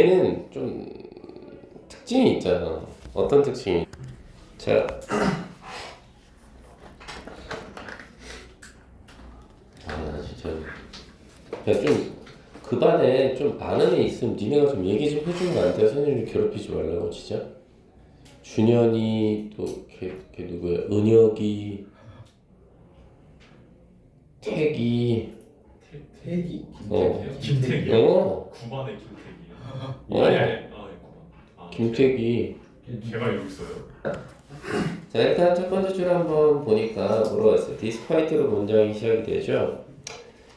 얘는 좀 특징이 있잖아. 어떤 특징이? 자, 나 진짜 좀 반에 좀 아는 애 있으면 니네가 좀 얘기 좀 해주면 안 돼? 선생님 괴롭히지 말라고 진짜. 준현이 또 걔 누구야? 은혁이, 태기. 태기? 김태기요? 어, 9반에 김태기요? 어. 아니 9반. 김태기. 걔가 여기 있어요? 자, 일단 첫 번째 줄 한번 보니까 뭐라고 했어? 디스파이트로 문장이 시작이 되죠.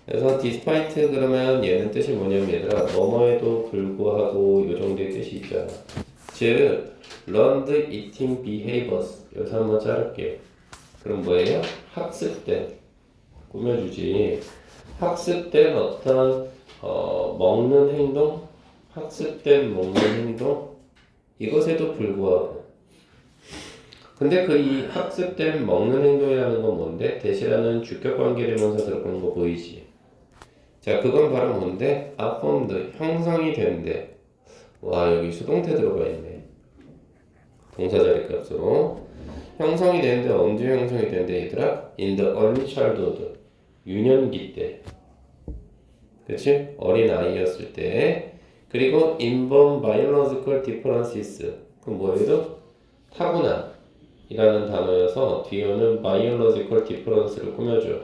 그래서 despite 그러면 얘는 뜻이 뭐냐면 얘들아 뭐뭐에도 불구하고 요 정도의 뜻이 있잖아. 즉 learned eating behaviors 여기서 한번 자를게요. 그럼 뭐예요? 학습된 꾸며주지. 학습된 어떤 먹는 행동, 학습된 먹는 행동 이것에도 불구하고. 근데 그 이 학습된 먹는 행동이라는 건 뭔데? 대시라는 주격 관계대명사 들어가는 거 보이지? 자, 그건 바로 뭔데? formed, 형성이 된대. 와, 여기 수동태 들어가 있네. 동사 자리 값으로. 형성이 되는데 언제 형성이 된대, 얘들아? In the early childhood. 유년기 때. 그치? 어린 아이였을 때. 그리고 inborn biological differences. 그럼 뭐예요? 타고난 이라는 단어여서 뒤에 오는 biological difference를 꾸며줘.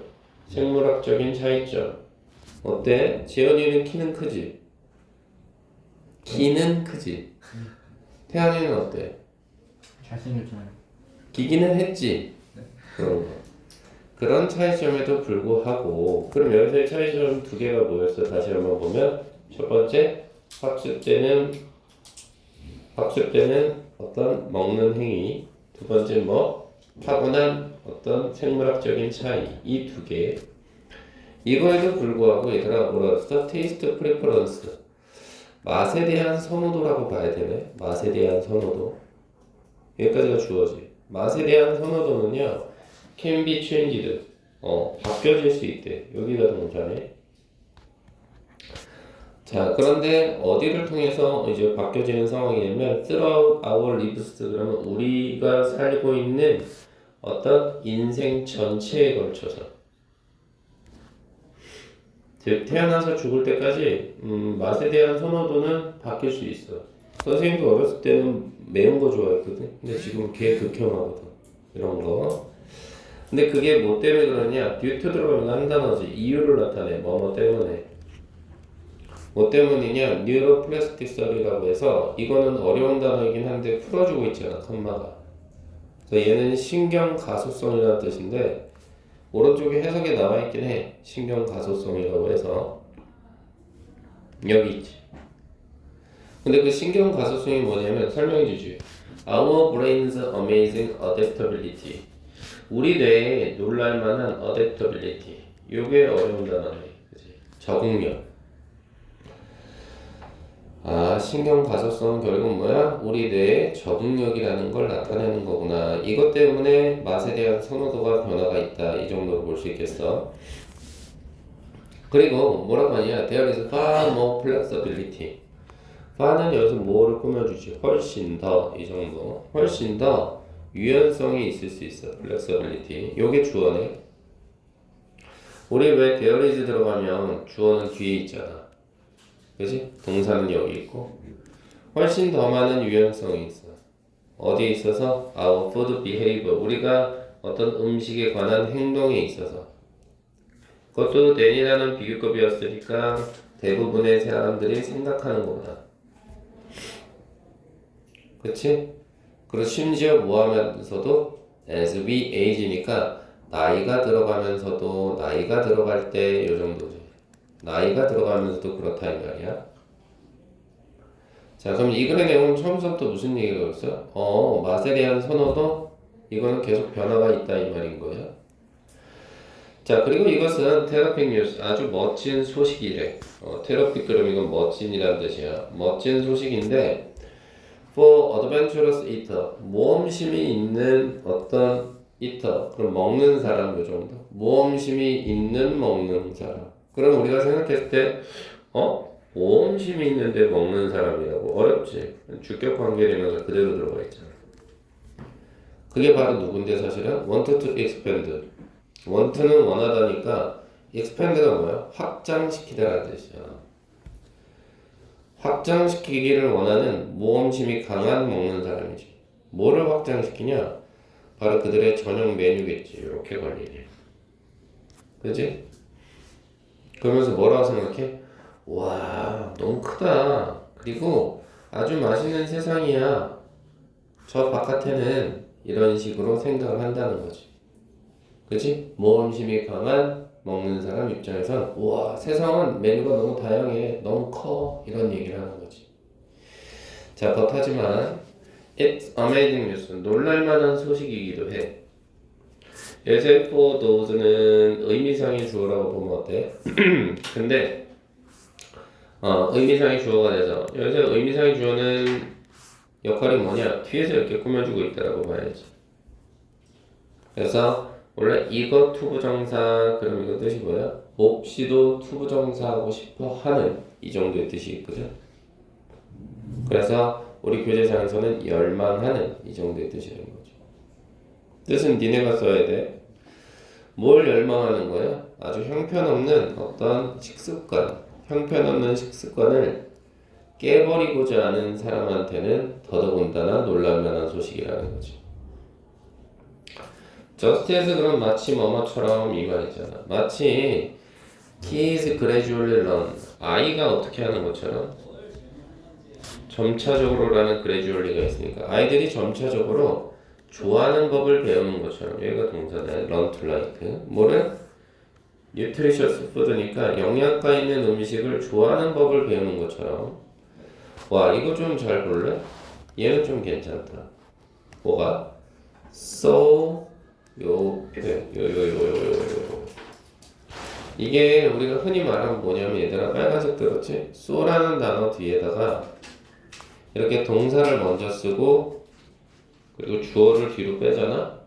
생물학적인 차이점. 어때? 지연이는 키는 크지? 키는 크지? 태연이는 어때? 잘생겼잖아요. 기기는 했지? 그런 거. 그런 차이점에도 불구하고 그럼 여기서의 차이점 두 개가 뭐였어? 다시 한번 보면 첫 번째 학습되는 어떤 먹는 행위 두 번째 뭐? 타고난 어떤 생물학적인 차이 이 두 개 이거에도 불구하고 얘들아 뭐라 그랬어? 테이스트 프리퍼런스 맛에 대한 선호도라고 봐야 되네. 맛에 대한 선호도 여기까지가 주어지. 맛에 대한 선호도는요 can be changed 바뀌어질 수 있대. 여기가 동사네. 자 그런데 어디를 통해서 이제 바뀌어지는 상황이냐면 throughout our lives 그러면 우리가 살고 있는 어떤 인생 전체에 걸쳐서 즉 태어나서 죽을 때까지 맛에 대한 선호도는 바뀔 수 있어. 선생님도 어렸을 때는 매운 거 좋아했거든. 근데 지금 개 극혐하거든. 이런 거. 근데 그게 뭐 때문에 그러냐? 듀트 들어가면 한 단어지. 이유를 나타내. 뭐뭐 때문에. 뭐 때문이냐? 뉴로플라스티서리라고 해서 이거는 어려운 단어이긴 한데 풀어주고 있잖아. 컴마가. 그래서 얘는 신경 가소성이라는 뜻인데 오른쪽에 해석에 나와 있긴 해. 신경 가소성이라고 해서 여기 있지. 근데 그 신경 가소성이 뭐냐면 설명해 주지. Our brain's amazing adaptability. 우리 뇌에 놀랄만한 adaptability. 요게 어려운 단어네. 그치? 적응력. 아, 신경 가소성은 결국 뭐야? 우리 뇌의 적응력이라는 걸 나타내는 거구나. 이것 때문에 맛에 대한 선호도가 변화가 있다. 이 정도로 볼 수 있겠어. 그리고 뭐라고 하냐? There is far more flexibility. far는 여기서 뭐를 꾸며주지? 훨씬 더. 이 정도. 훨씬 더 유연성이 있을 수 있어. flexibility. 요게 주어네. 우리 왜 there is 들어가면 주어는 뒤에 있잖아. 그지? 동사는 여기 있고 훨씬 더 많은 유연성이 있어. 어디에 있어서? Our food behavior. 우리가 어떤 음식에 관한 행동에 있어서. 그것도 than이라는 비교급이었으니까 대부분의 사람들이 생각하는 거구나. 그치? 그리고 심지어 뭐 하면서도 as we age니까 나이가 들어가면서도 나이가 들어갈 때 요 정도지. 나이가 들어가면서도 그렇다 이 말이야. 자 그럼 이 글의 내용은 처음부터 무슨 얘기가 있어? 맛에 대한 선호도 이거는 계속 변화가 있다 이 말인 거예요. 자 그리고 이것은 테라픽 뉴스 아주 멋진 소식이래. 테라픽 그럼 이건 멋진이라는 뜻이야. 멋진 소식인데 for adventurous eater 모험심이 있는 어떤 eater 그럼 먹는 사람 요 정도 모험심이 있는 먹는 사람. 그럼 우리가 생각했을 때 모험심이 있는데 먹는 사람이라고 어렵지. 주격 관계되면서 그대로 들어가 있잖아. 그게 바로 누군데 사실은 want to expand. want는 원하다니까 expand가 뭐야? 확장시키다라는 뜻이야. 확장시키기를 원하는 모험심이 강한 먹는 사람이지. 뭐를 확장시키냐? 바로 그들의 저녁 메뉴겠지. 이렇게 걸리네. 그지? 그러면서 뭐라고 생각해? 와, 너무 크다. 그리고 아주 맛있는 세상이야. 저 바깥에는 이런 식으로 생각을 한다는 거지. 그치? 모험심이 강한 먹는 사람 입장에선 와, 세상은 메뉴가 너무 다양해. 너무 커. 이런 얘기를 하는 거지. 자, 그렇다지만 It's amazing news. 놀랄만한 소식이기도 해. 예세 for those는 의미상의 주어라고 보면 어때? 근데 의미상의 주어가 돼서 여기서 의미상의 주어는 역할이 뭐냐? 뒤에서 이렇게 꾸며주고 있다라고 봐야지. 그래서 원래 이거 투부정사 그럼 이거 뜻이 뭐야? 몹시도 투부정사하고 싶어 하는 이 정도의 뜻이 있거든. 그래서 우리 교재상에서는 열망하는 이 정도의 뜻이라는 거죠. 뜻은 니네가 써야 돼. 뭘 열망하는 거야? 아주 형편없는 어떤 식습관, 형편없는 식습관을 깨버리고자 하는 사람한테는 더더군다나 놀랄만한 소식이라는 거지. just as 그럼 마치 뭐뭐처럼 이 말이잖아. 마치 kids gradually learn. 아이가 어떻게 하는 것처럼 점차적으로라는 gradually가 있으니까 아이들이 점차적으로 좋아하는 법을 배우는 것처럼 여기가 동사네. learn to like. 뭐를? nutritious food니까 영양가 있는 음식을 좋아하는 법을 배우는 것처럼. 와, 이거 좀 잘 볼래? 얘는 좀 괜찮다. 뭐가? so 요 이게 우리가 흔히 말하면 뭐냐면 얘들아 빨간색 들었지? so라는 단어 뒤에다가 이렇게 동사를 먼저 쓰고 그리고 주어를 뒤로 빼잖아.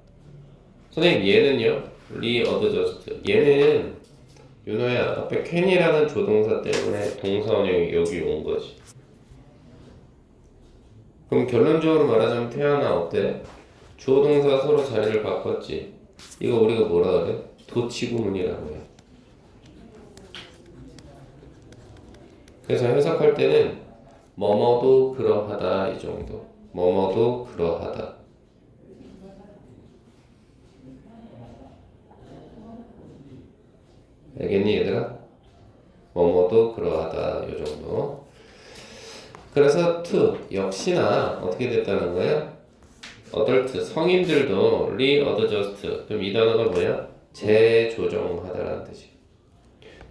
선생님 얘는요? readjust. 얘는 윤호야 앞에 can이라는 조동사 때문에 동사 원형이 여기 온 거지. 그럼 결론적으로 말하자면 태연아 어때? 주어 동사가 서로 자리를 바꿨지. 이거 우리가 뭐라 그래? 도치구문이라고 해. 그래서 해석할 때는 뭐뭐도 그러하다 이 정도. 뭐뭐도 그러하다. 알겠니 얘들아? 뭐뭐도 그러하다 이 정도. 그래서 to 역시나 어떻게 됐다는 거야? adult 성인들도 readjust. 그럼 이 단어가 뭐야? 재조정하다라는 뜻이.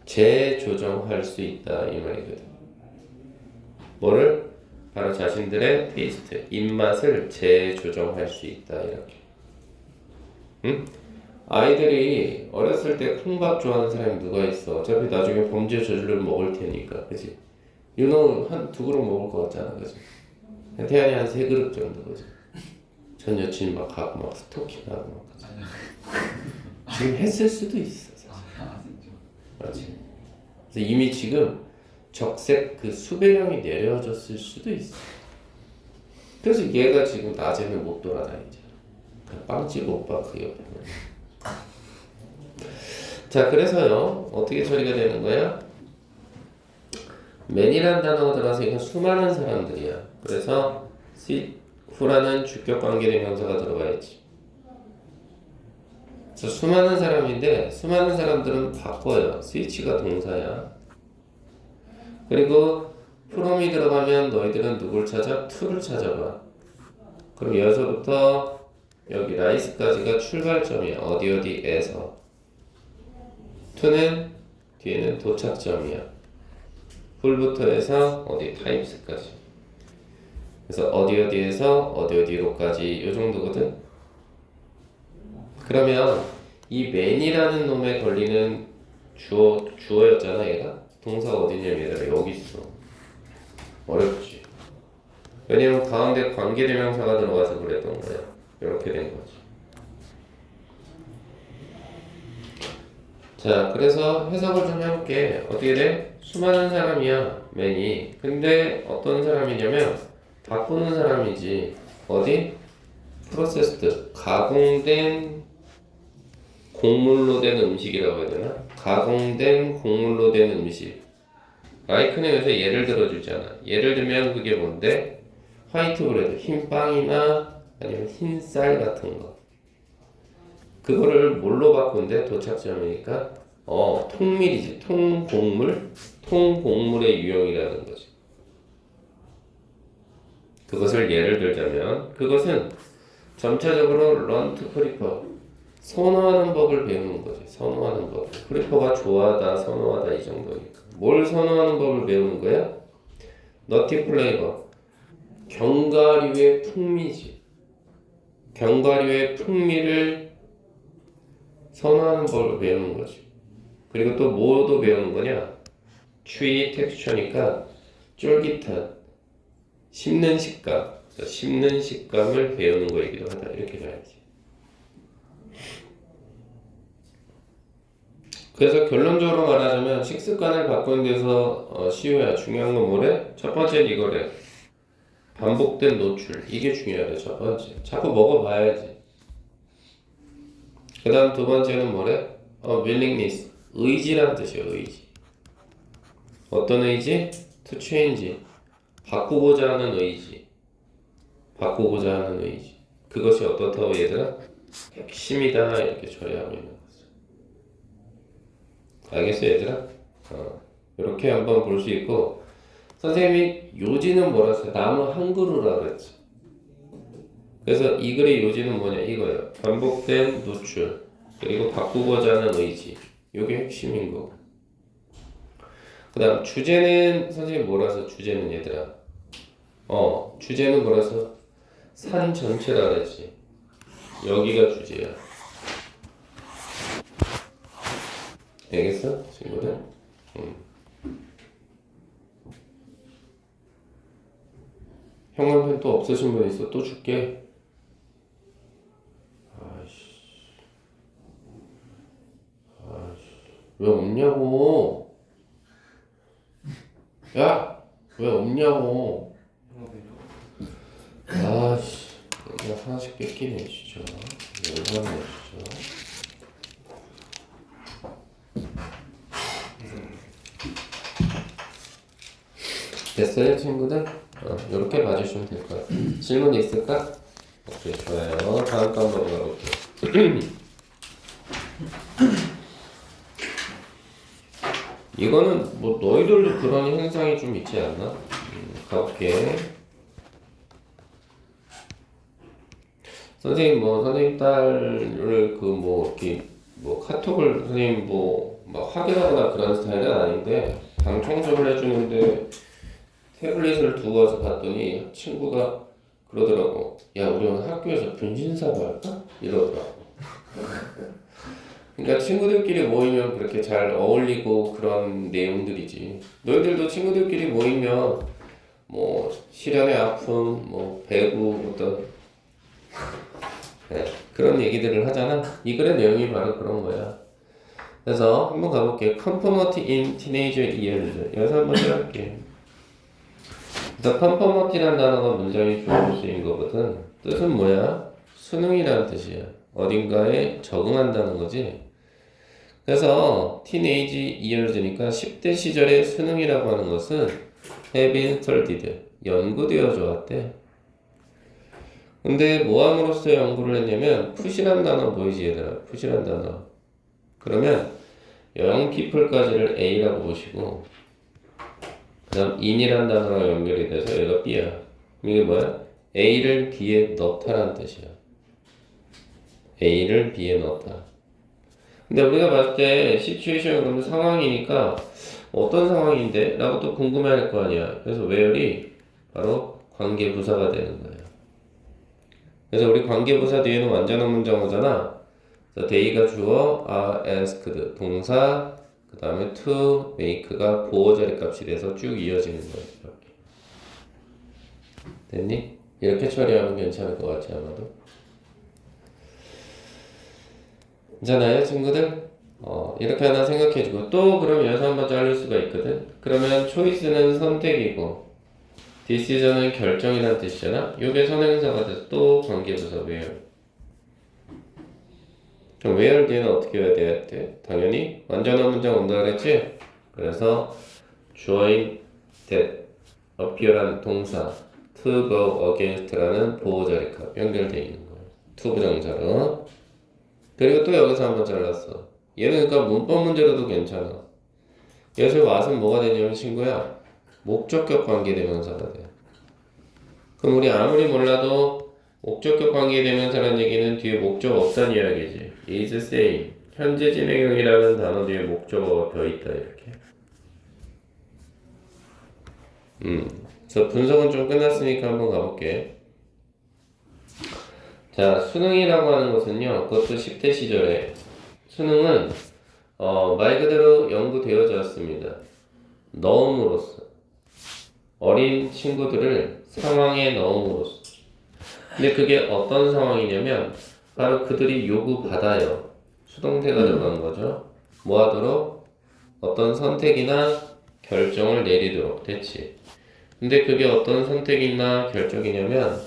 재조정할 수 있다 이 말이거든. 뭐를? 바로 자신들의 테이스트, 입맛을 재조정할 수 있다 이렇게. 응? 아이들이 어렸을 때 콩밥 좋아하는 사람이 누가 있어? 어차피 나중에 범죄 저지르면 먹을 테니까, 그치? 윤호 한 2그릇 먹을 것 같잖아, 그치? 태연이 한 3그릇 정도, 그치? 전 여친 막 가고 막 스토킹하고 막 그치? 지금 했을 수도 있어, 사실. 맞지? 그래서 이미 지금 적색 그 수배령이 내려졌을 수도 있어. 그래서 얘가 지금 낮에는 못 돌아다니잖아. 그 빵집 오빠 그 옆에는. 자, 그래서요 어떻게 처리가 되는 거야? man이란 단어가 들어가서 이건 수많은 사람들이야. 그래서 who라는 주격 관계대명사가 들어가야지. 그래서 수많은 사람인데 수많은 사람들은 바꿔요. 스위치가 동사야. 그리고 from이 들어가면 너희들은 누굴 찾아? to를 찾아봐. 그럼 여기서부터 여기 rice까지가 출발점이야. 어디에서. to는 뒤에는 도착점이야. who부터 해서 어디 times까지. 그래서 어디에서 어디로까지 요 정도거든. 그러면 이 man이라는 놈에 걸리는 주어였잖아 얘가. 동사가 어디냐면 얘들아 여기 있어. 어렵지. 왜냐면 가운데 관계대명사가 들어가서 그랬던 거야. 이렇게 된 거지. 자, 그래서 해석을 좀 해볼게. 어떻게 돼? 수많은 사람이야 맨이. 근데 어떤 사람이냐면 바꾸는 사람이지. 어디? 프로세스드 가공된 곡물로 된 음식이라고 해야 되나? 가공된 곡물로 된 음식. 라이크는 요새 예를 들어주잖아. 예를 들면 그게 뭔데? 화이트 브레드, 흰 빵이나 아니면 흰 쌀 같은 거. 그거를 뭘로 바꾼대? 도착점이니까 통밀이지. 통곡물? 통곡물의 유형이라는 거지. 그것을 예를 들자면 그것은 점차적으로 런트 프리퍼 선호하는 법을 배우는 거지. 선호하는 법. 프리퍼가 좋아하다, 선호하다 이 정도니까. 뭘 선호하는 법을 배우는 거야? 너티 플레이버. 견과류의 풍미지. 견과류의 풍미를 선호하는 법을 배우는 거지. 그리고 또 뭐도 배우는 거냐? 추위 텍스처니까 쫄깃한 씹는 식감. 씹는 식감을 배우는 거이기도 하다. 이렇게 봐야지. 그래서 결론적으로 말하자면 식습관을 바꾸는 데서 시우야 중요한 건 뭐래? 첫 번째는 이거래. 반복된 노출. 이게 중요하대. 첫 번째. 자꾸 먹어봐야지. 그 다음 두 번째는 뭐래? willingness. 의지란 뜻이야. 의지. 어떤 의지? to change. 바꾸고자 하는 의지. 바꾸고자 하는 의지. 그것이 어떻다고 얘들아? 핵심이다. 이렇게 처리하고 있는 거죠. 알겠어 얘들아? 이렇게 한번 볼 수 있고 선생님이 요지는 뭐라 했어요? 나무 한 그루라 그랬지. 그래서 이 글의 요지는 뭐냐 이거예요. 반복된 노출 그리고 바꾸고자 하는 의지. 이게 핵심인 거고. 그 다음 주제는 선생님 뭐라서 주제는 얘들아? 주제는 뭐라서? 산 전체라 그랬지. 여기가 주제야. 알겠어? 친구들? 형광펜 또 없으신 분 있어? 또 줄게. 왜 없냐고? 야! 왜 없냐고? 아씨, 내가 하나씩 뺏기네 진짜. 열받네 진짜. 됐어요 친구들? 이렇게 봐주시면 될 것 같아요. 질문 있을까? 오케이 좋아요. 다음 거 한번 가볼게요. 이거는 뭐 너희들도 그런 현상이 좀 있지 않나? 가볼게. 선생님 딸을 이렇게 카톡을 선생님 막 확인하거나 그런 스타일은 아닌데 방 청소를 해주는데 태블릿을 두고 와서 봤더니 친구가 그러더라고. 야 우리 오늘 학교에서 분신사고 할까? 이러더라고. 그러니까 친구들끼리 모이면 그렇게 잘 어울리고 그런 내용들이지. 너희들도 친구들끼리 모이면 실연의 아픔, 배구 어떤 그런 얘기들을 하잖아. 이 글의 내용이 바로 그런 거야. 그래서 한번 가볼게요. Conformity in teenager years. 여기서 한번 해볼게. 그래서 conformity라는 단어가 문장에 주어로 쓰인 거거든. 뜻은 뭐야? 수능이라는 뜻이야. 어딘가에 적응한다는 거지. 그래서 teenage years니까 10대 시절의 수능이라고 하는 것은 have been studied. 연구되어져 왔대. 근데 뭐 함으로써 연구를 했냐면 push란 단어 보이지 얘들아? push란 단어. 그러면 young people까지를 A라고 보시고 그 다음 in이란 단어랑 연결이 돼서 얘가 B야. 이게 뭐야? A를 B에 넣다라는 뜻이야. A를 B에 넣다. 근데 우리가 봤을 때 시츄에이션 그러면 상황이니까 어떤 상황인데? 라고 또 궁금해할 거 아니야. 그래서 where이 바로 관계부사가 되는 거예요. 그래서 우리 관계부사 뒤에는 완전한 문장 오잖아. 그래서 they가 주어, are asked 동사, 그 다음에 to make가 보호 자리 값이 돼서 쭉 이어지는 거예요. 이렇게. 됐니? 이렇게 처리하면 괜찮을 것 같지 아마도. 괜찮아요 친구들? 이렇게 하나 생각해주고 또 그럼 여기서 한번 자를 수가 있거든. 그러면 choice는 선택이고 decision은 결정이라는 뜻이잖아. 요게 선행사가 돼서 또 관계부사 where. 그럼 where 뒤에는 어떻게 해야 돼? 당연히 완전한 문장 온다 그랬지? 그래서 join that appear한 동사 to go against라는 보호자리값 연결되어 있는 거예요. to 부정사로. 그리고 또 여기서 한번 잘랐어. 얘는 그러니까 문법 문제로도 괜찮아. 여기서 what은 뭐가 되냐면 친구야 목적격 관계대명사가 돼. 그럼 우리 아무리 몰라도 목적격 관계대명사라는 얘기는 뒤에 목적 없다는 이야기지. is same 현재 진행형이라는 단어 뒤에 목적어가 벼있다 이렇게. 그래서 분석은 좀 끝났으니까 한번 가볼게. 자, 수능이라고 하는 것은요, 그것도 10대 시절에 수능은 말 그대로 연구되어졌습니다. 넣음으로써 어린 친구들을 상황에 넣음으로써. 근데 그게 어떤 상황이냐면 바로 그들이 요구받아요. 수동태가 들어간 거죠. 뭐 하도록? 어떤 선택이나 결정을 내리도록 됐지. 근데 그게 어떤 선택이나 결정이냐면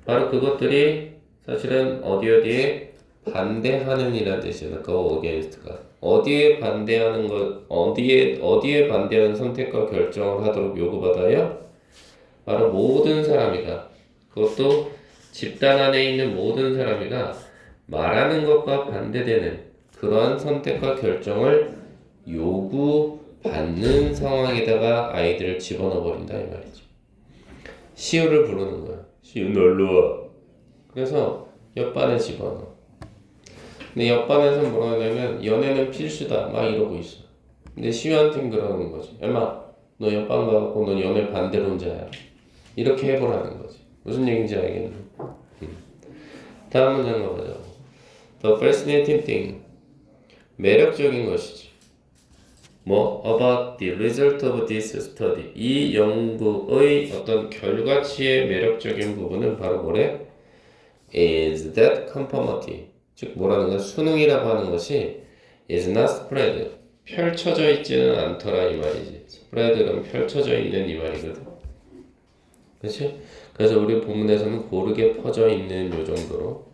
바로 그것들이 사실은 어디에 반대하는 이라는 뜻이잖아. go against가 어디에 반대하는 것, 어디에 반대하는 선택과 결정을 하도록 요구받아요? 바로 모든 사람이가, 그것도 집단 안에 있는 모든 사람이가 말하는 것과 반대되는 그러한 선택과 결정을 요구받는 상황에다가 아이들을 집어넣어 버린다 이 말이지. 시우를 부르는 거야. 시우 놀러 와. 그래서 옆반에 집어넣어. 근데 옆반에서 뭐라 하냐면 연애는 필수다 막 이러고 있어. 근데 시우한테는 그러는 거지. 엄마 너 옆반 가갖고 넌 연애 반대론자야. 이렇게 해보라는 거지. 무슨 얘기인지 알겠니? 다음 문장 가보자고. The fascinating thing. 매력적인 것이지. 뭐 about the result of this study. 이 연구의 어떤 결과치의 매력적인 부분은 바로 뭐래? is that conformity. 즉 뭐라는 건 수능이라고 하는 것이 is not spread. 펼쳐져 있지는 않더라 이 말이지. spread는 펼쳐져 있는 이 말이거든. 그렇지? 그래서 우리 본문에서는 고르게 퍼져 있는 요 정도로.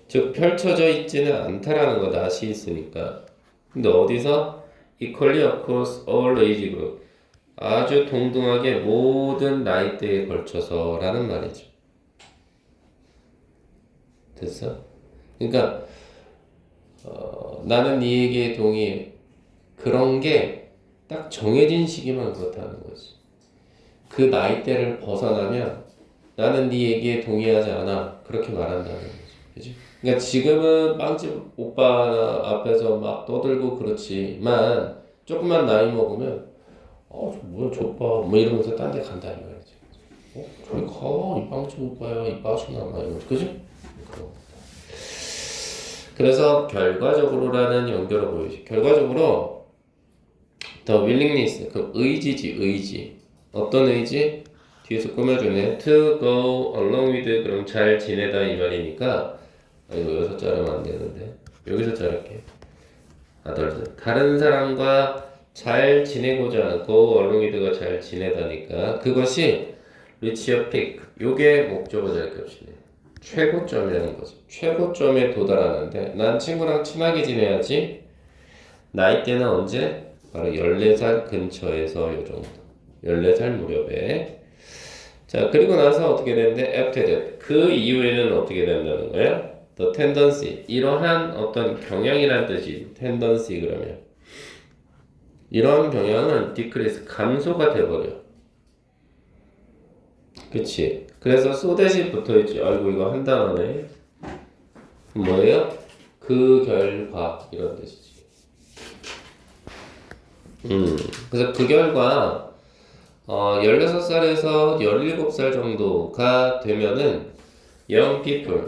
즉 펼쳐져 있지는 않다라는 거 낫이 있으니까. 근데 어디서? equally across all age group. 아주 동등하게 모든 나이대에 걸쳐서 라는 말이죠. 됐어? 그러니까 나는 네 얘기에 동의해. 그런 게 딱 정해진 시기만 그렇다는 거지. 그 나이대를 벗어나면 나는 네 얘기에 동의하지 않아. 그렇게 말한다는 거지. 그치? 그러니까 지금은 빵집 오빠 앞에서 막 떠들고 그렇지만 조금만 나이 먹으면 뭐야 저 오빠 뭐 이러면서 딴 데 간다 이거지. 저기 가. 이 빵집 오빠야. 이 빠져나 막 이러면서. 그지? 그래서 결과적으로라는 연결을 보여주지. 결과적으로 the willingness, 그 의지지 의지. 어떤 의지? 뒤에서 꾸며주네. to go along with, 그럼 잘 지내다 이 말이니까 이거 여기서 자르면 안 되는데 여기서 자를게. 다른 사람과 잘 지내고자 하는 go along with가 잘 지내다니까 그것이 reach your peak. 요게 목적어 자리값이네. 최고점이라는 거지. 최고점에 도달하는데 난 친구랑 친하게 지내야지. 나이대는 언제? 바로 14살 근처에서 요 정도. 14살 무렵에. 자, 그리고 나서 어떻게 되는데 after that. 그 이후에는 어떻게 된다는 거야? The tendency. 이러한 어떤 경향이란 뜻이 tendency 그러면. 이러한 경향은 decrease, 감소가 돼버려. 그치? 그래서 so that이 붙어있지. 아이고 이거 한 단어네. 뭐예요? 그 결과 이런 뜻이지. 그래서 그 결과 16살에서 17살 정도가 되면은 young people,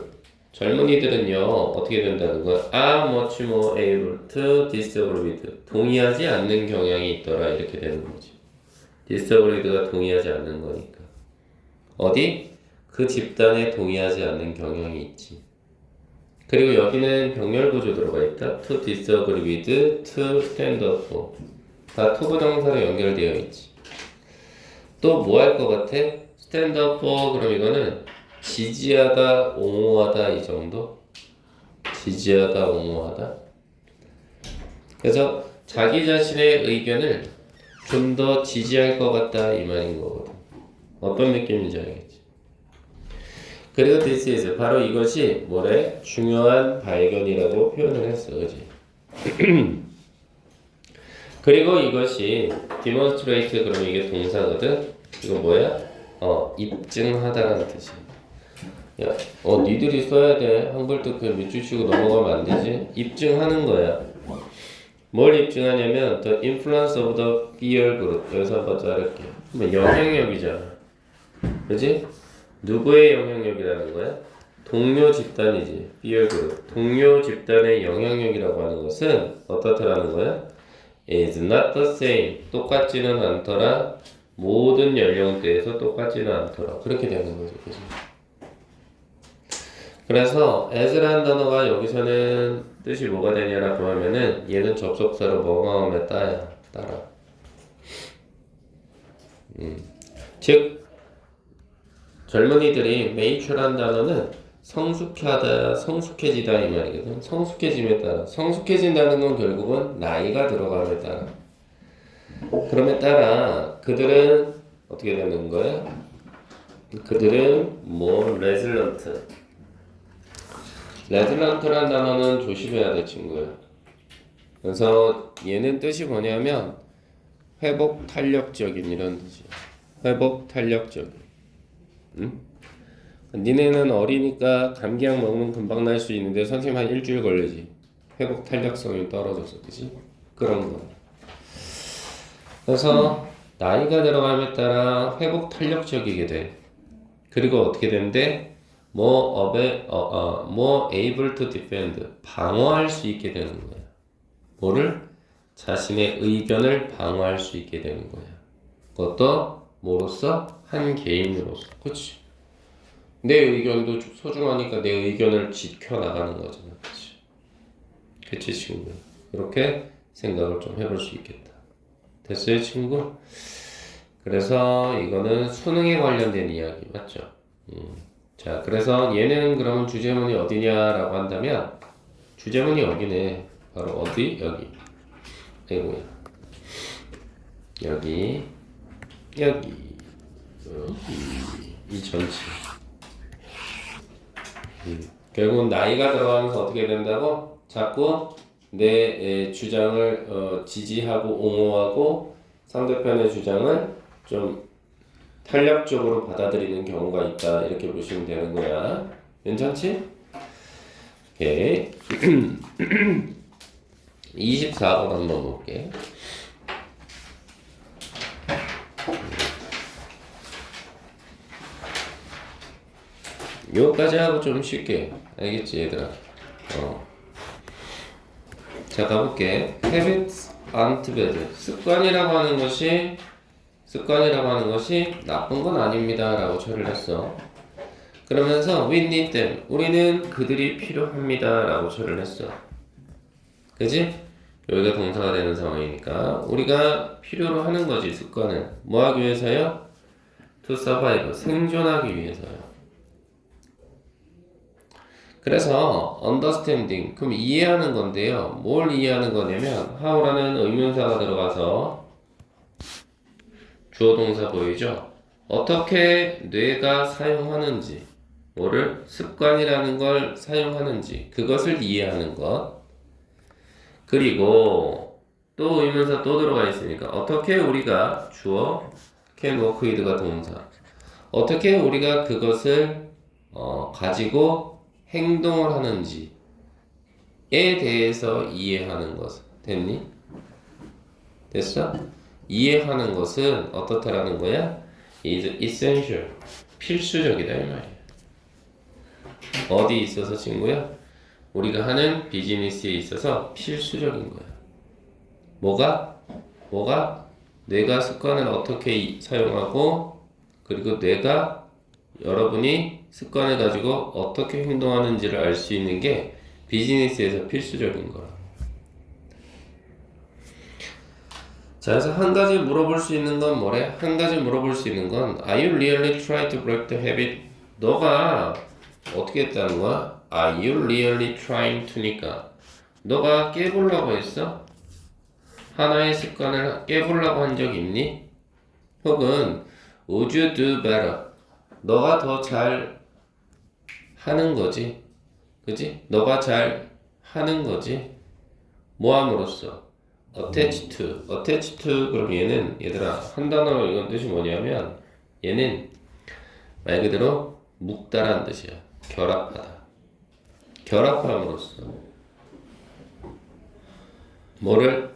젊은이들은요 어떻게 된다는 거야? are much more able to disagree with. 동의하지 않는 경향이 있더라 이렇게 되는 거지. disagree가 동의하지 않는 거니까. 어디? 그 집단에 동의하지 않는 경향이 있지. 그리고 여기는 병렬 구조 들어가 있다. to disagree with, to stand up. 다 to 부정사로 연결되어 있지. 또 뭐 할 것 같아? stand up for 그럼 이거는 지지하다, 옹호하다 이 정도? 지지하다, 옹호하다. 그래서 자기 자신의 의견을 좀 더 지지할 것 같다 이 말인 거거든. 어떤 느낌인지 알겠지? 그리고 this is 바로 이것이 뭐래? 중요한 발견이라고 표현을 했어, 그지? 그리고 이것이 demonstrate 그러면 이게 동사거든. 이거 뭐야? 입증하다라는 뜻이야. 야, 니들이 써야 돼. 한글도 그냥 밑줄 치고 넘어가면 안 되지. 입증하는 거야. 뭘 입증하냐면 the influence of the peer group. 여기서 한번 자를게. 영향력이잖아. 그지? 누구의 영향력이라는 거야? 동료 집단이지. peer group. 동료 집단의 영향력이라고 하는 것은 어떻다라는 거야? is not the same. 똑같지는 않더라. 모든 연령대에서 똑같지는 않더라. 그렇게 되는 거죠. 그지? 그래서 as라는 단어가 여기서는 뜻이 뭐가 되냐라고 하면은 얘는 접속사로 뭐가 오면 따라. 즉 젊은이들이 mature라는 단어는 성숙하다, 성숙해지다 이 말이거든. 성숙해짐에 따라. 성숙해진다는 건 결국은 나이가 들어감에 따라. 그럼에 따라 그들은 어떻게 되는 거야? 그들은 more resilient. 레질런트란 단어는 조심해야 될 친구야. 그래서 얘는 뜻이 뭐냐면 회복 탄력적인 이런 뜻이야. 회복 탄력적인. 응? 니네는 어리니까 감기약 먹으면 금방 날 수 있는데 선생님 한 일주일 걸리지. 회복 탄력성이 떨어져서, 그지? 그런 거. 그래서 나이가 들어감에 따라 회복 탄력적이게 돼. 그리고 어떻게 되는데? more able to defend. 방어할 수 있게 되는 거야. 뭐를? 자신의 의견을 방어할 수 있게 되는 거야. 그것도 뭐로서? 한 개인으로서. 그치? 내 의견도 소중하니까 내 의견을 지켜나가는 거잖아. 그치? 그치, 친구? 이렇게 생각을 좀 해볼 수 있겠다. 됐어요, 친구? 그래서 이거는 수능에 관련된 이야기 맞죠? 자, 그래서 얘는 그러면 주제문이 어디냐라고 한다면 주제문이 여기네. 바로 어디? 여기. 아이고야. 여기. 이 전체. 결국은 나이가 들어가면서 어떻게 된다고? 자꾸 내 주장을 지지하고 옹호하고 상대편의 주장을 좀 탄력적으로 받아들이는 경우가 있다. 이렇게 보시면 되는 거야. 괜찮지? 오케이. 24번 한번 볼게. 요까지 하고 좀 쉽게. 알겠지, 얘들아? 자, 가볼게. Habits aren't bad. 습관이라고 하는 것이 나쁜 건 아닙니다 라고 처리를 했어. 그러면서 we need them. 우리는 그들이 필요합니다 라고 처리를 했어. 그지? 여기가 동사가 되는 상황이니까 우리가 필요로 하는 거지. 습관을 뭐 하기 위해서요? to survive. 생존하기 위해서요. 그래서 understanding 그럼 이해하는 건데요. 뭘 이해하는 거냐면 how라는 의문사가 들어가서 주어 동사 보이죠? 어떻게 뇌가 사용하는지, 뭐를 습관이라는 걸 사용하는지 그것을 이해하는 것. 그리고 또 의문사 또 들어가 있으니까 어떻게 우리가 주어 can work with가 동사. 어떻게 우리가 그것을 가지고 행동을 하는지에 대해서 이해하는 것. 됐니? 됐어? 이해하는 것은 어떻다라는 거야? is essential. 필수적이다 이 말이야. 어디 있어서 친구야? 우리가 하는 비즈니스에 있어서 필수적인 거야. 뭐가? 내가 습관을 어떻게 사용하고 그리고 여러분이 습관을 가지고 어떻게 행동하는지를 알 수 있는 게 비즈니스에서 필수적인 거라. 자, 그래서 한 가지 물어볼 수 있는 건 뭐래? 한 가지 물어볼 수 있는 건 Are you really trying to break the habit? 너가 어떻게 했다는 거야? Are you really trying to니까 너가 깨보려고 했어? 하나의 습관을 깨보려고 한 적 있니? 혹은 Would you do better? 너가 더 잘 하는 거지. 그지? 너가 잘 하는 거지. 뭐함으로써? attach to 그럼 얘들아 한 단어로 이건 뜻이 뭐냐면 얘는 말 그대로 묶다라는 뜻이야. 결합하다. 결합함으로써 뭐를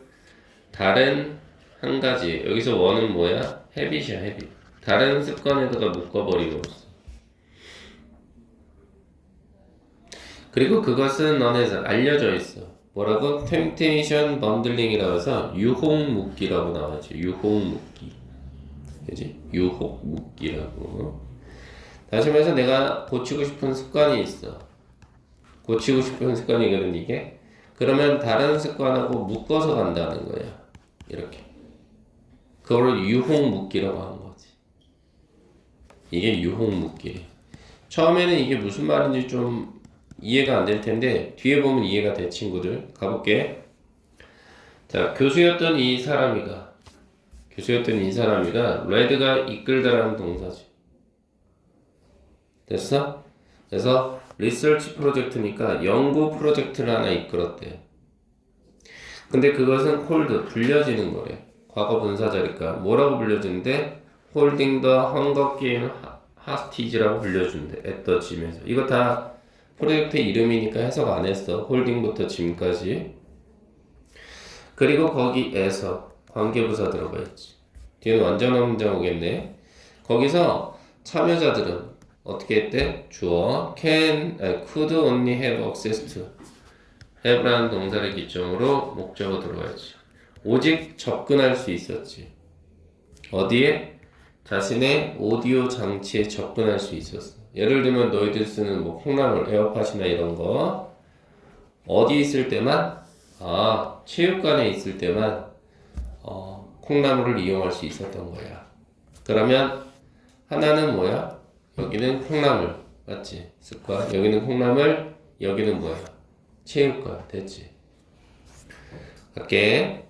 다른 한 가지 여기서 원은 뭐야? habit이야 habit. 다른 습관에다가 묶어버림으로써 그리고 그것은 너네들 알려져 있어. 뭐라고? 템테이션 번들링이라고 해서 유혹 묶기라고 나와있지. 유혹 묶기. 그지? 유혹 묶기라고. 다시 말해서 내가 고치고 싶은 습관이 있어. 고치고 싶은 습관이거든 이게. 그러면 다른 습관하고 묶어서 간다는 거야. 이렇게. 그거를 유혹 묶기라고 하는 거지. 이게 유혹 묶기. 처음에는 이게 무슨 말인지 좀 이해가 안 될 텐데 뒤에 보면 이해가 돼 친구들. 가볼게. 자, 교수였던 이 사람이가 레드가 이끌다라는 동사지. 됐어? 그래서 리서치 프로젝트니까 연구 프로젝트를 하나 이끌었대. 근데 그것은 콜드 불려지는 거래. 과거 분사자니까 뭐라고 불려주는데 홀딩 더 헝거 게임 하스티지라고 불려준대. at 짐에서. 이거 다 프로젝트 이름이니까 해석 안 했어. 홀딩부터 짐까지. 그리고 거기에서 관계부사 들어가 있지. 뒤에는 완전한 문장 오겠네. 거기서 참여자들은 어떻게 했대? 주어 could only have access to have라는 동사를 기점으로 목적어 들어가야지. 오직 접근할 수 있었지. 어디에? 자신의 오디오 장치에 접근할 수 있었어. 예를 들면 너희들 쓰는 뭐 콩나물, 에어팟이나 이런 거 어디 있을 때만 체육관에 있을 때만 콩나물을 이용할 수 있었던 거야. 그러면 하나는 뭐야? 여기는 콩나물 맞지? 습관. 여기는 콩나물, 여기는 뭐야? 체육관. 됐지? 갈게.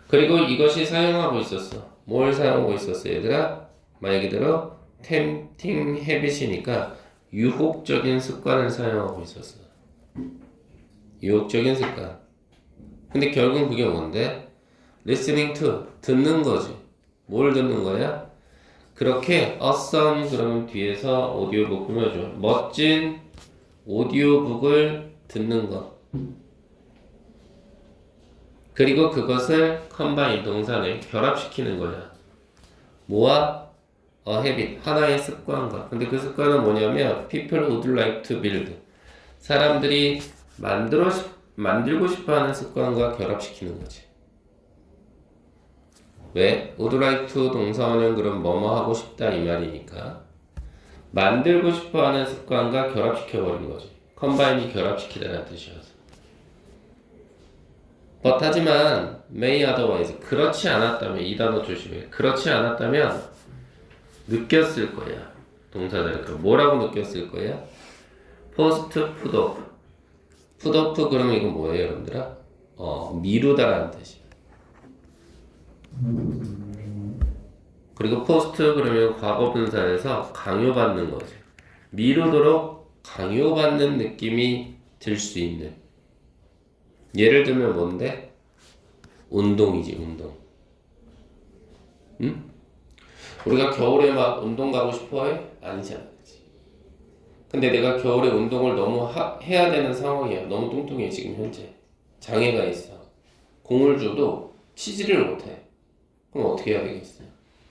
그리고 이것이 사용하고 있었어. 뭘 사용하고 있었어 얘들아? 말 그대로 tempting habit이니까 유혹적인 습관을 사용하고 있었어. 유혹적인 습관. 근데 결국은 그게 뭔데? listening to 듣는 거지. 뭘 듣는 거야? 그렇게 awesome 그러면 뒤에서 오디오북 꾸며줘. 멋진 오디오북을 듣는 거. 그리고 그것을 combine 동사를 결합시키는 거야. 뭐와? a habit 하나의 습관과. 근데 그 습관은 뭐냐면 people would like to build 사람들이 만들고 싶어하는 습관과 결합시키는 거지. 왜? would like to 동사원형 그럼 뭐뭐 하고 싶다 이 말이니까 만들고 싶어하는 습관과 결합시켜버린 거지. combine이 결합시키다라는 뜻이어서. but 하지만 may otherwise 그렇지 않았다면 이 단어 조심해. 그렇지 않았다면 느꼈을 거야. 동사자니까 뭐라고 느꼈을 거야? post put off put off 그러면 이건 뭐예요 여러분들아? 미루다라는 뜻이야. 그리고 post 그러면 과거 분사에서 강요받는 거지. 미루도록 강요받는 느낌이 들 수 있는. 예를 들면 뭔데? 운동이지 운동. 응? 우리가 겨울에 막 운동 가고 싶어해? 아니잖아. 그치? 근데 내가 겨울에 운동을 너무 해야 되는 상황이야. 너무 뚱뚱해 지금 현재. 장애가 있어. 공을 줘도 치지를 못해. 그럼 어떻게 해야 되겠어?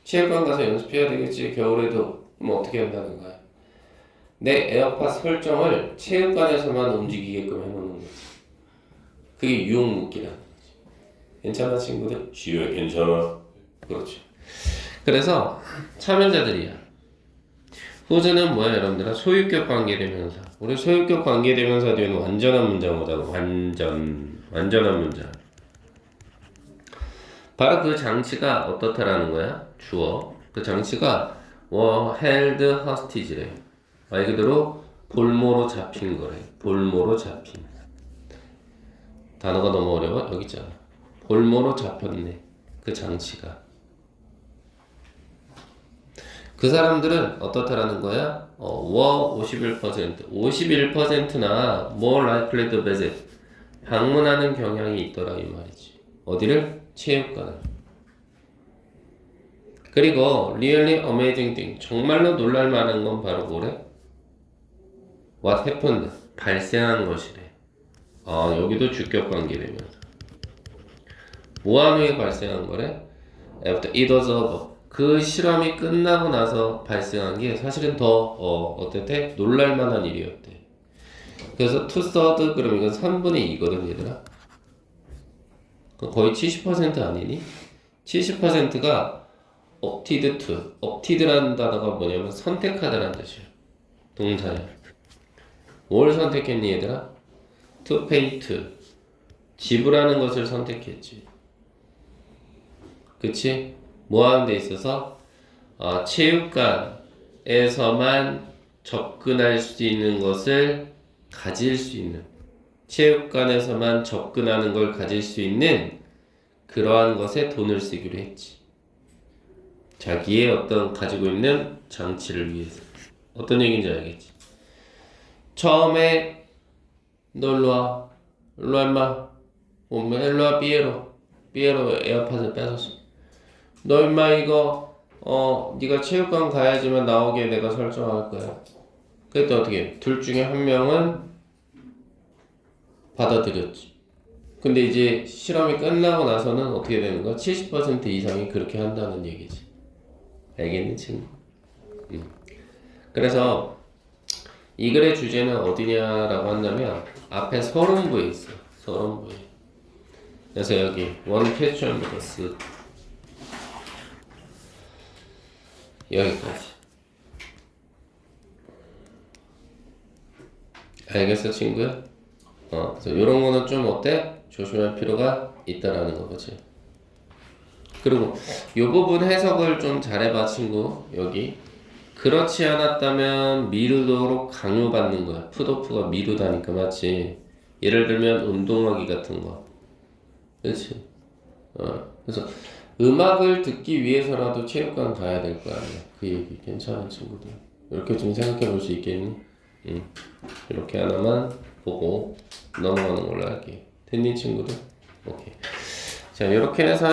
체육관 가서 연습해야 되겠지. 겨울에도. 그럼 어떻게 한다는 거야? 내 에어팟 설정을 체육관에서만 움직이게끔 해놓는 거지. 그게 유혹 묶기라는 거지. 괜찮아 친구들? 지효야 괜찮아. 그렇지. 그래서 참여자들이야. whose는 뭐야 여러분들아? 소유격 관계대명사. 우리 소유격 관계대명사 뒤에는 완전한 문장 오잖아. 완전한 문장. 바로 그 장치가 어떻다라는 거야? 주어. 그 장치가 held hostage래. 말 그대로 볼모로 잡힌 거래. 볼모로 잡힌. 단어가 너무 어려워? 여기 있잖아. 볼모로 잡혔네. 그 장치가. 그 사람들은 어떻다라는 거야? were 51%나 more likely to visit. 방문하는 경향이 있더라 이 말이지. 어디를? 체육관을. 그리고 really amazing thing. 정말로 놀랄 만한 건 바로 뭐래? What happened? 발생한 것이래. 여기도 주격 관계되면서 뭐한 후에 발생한 거래? After it was over. 그 실험이 끝나고 나서 발생한 게 사실은 더 어땠대? 놀랄 만한 일이었대. 그래서 2/3 그럼 이건 3분의 2거든 얘들아. 거의 70% 아니니? 70%가 opted to. opted라는 단어가 뭐냐면 선택하다라는 뜻이야. 동사야. 뭘 선택했니 얘들아? to pay to. 지불하는 것을 선택했지. 그치? 뭐 하는 데 있어서? 체육관에서만 접근할 수 있는 것을 가질 수 있는, 체육관에서만 접근하는 걸 가질 수 있는 그러한 것에 돈을 쓰기로 했지. 자기의 어떤 가지고 있는 장치를 위해서. 어떤 얘기인지 알겠지? 처음에 너 일로와 임마. 일로와 삐에로 에어팟을 뺏었어. 너 임마 이거 네가 체육관 가야지만 나오게 내가 설정할 거야. 그때 어떻게 해? 둘 중에 한 명은 받아들였지. 근데 이제 실험이 끝나고 나서는 어떻게 되는 거야? 70% 이상이 그렇게 한다는 얘기지. 알겠니 친구? 그래서 이 글의 주제는 어디냐라고 한다면 앞에 서론부에 있어. 서론부에. 그래서 여기 one question부터 쓱 여기까지. 알겠어 친구야? 그래서 이런 거는 좀 어때? 조심할 필요가 있다라는 거지. 그리고 이 부분 해석을 좀 잘해봐 친구. 여기 그렇지 않았다면 미루도록 강요받는 거야. 풋오프가 미루다니까 맞지? 예를 들면 운동하기 같은 거. 그렇지? 그래서 음악을 듣기 위해서라도 체육관 가야 될 거 아니야. 그 얘기 괜찮은 친구들. 이렇게 좀 생각해 볼 수 있겠니? 이렇게 하나만 보고 넘어가는 걸로 할게. 됐니 친구들? 오케이. 자 이렇게 해서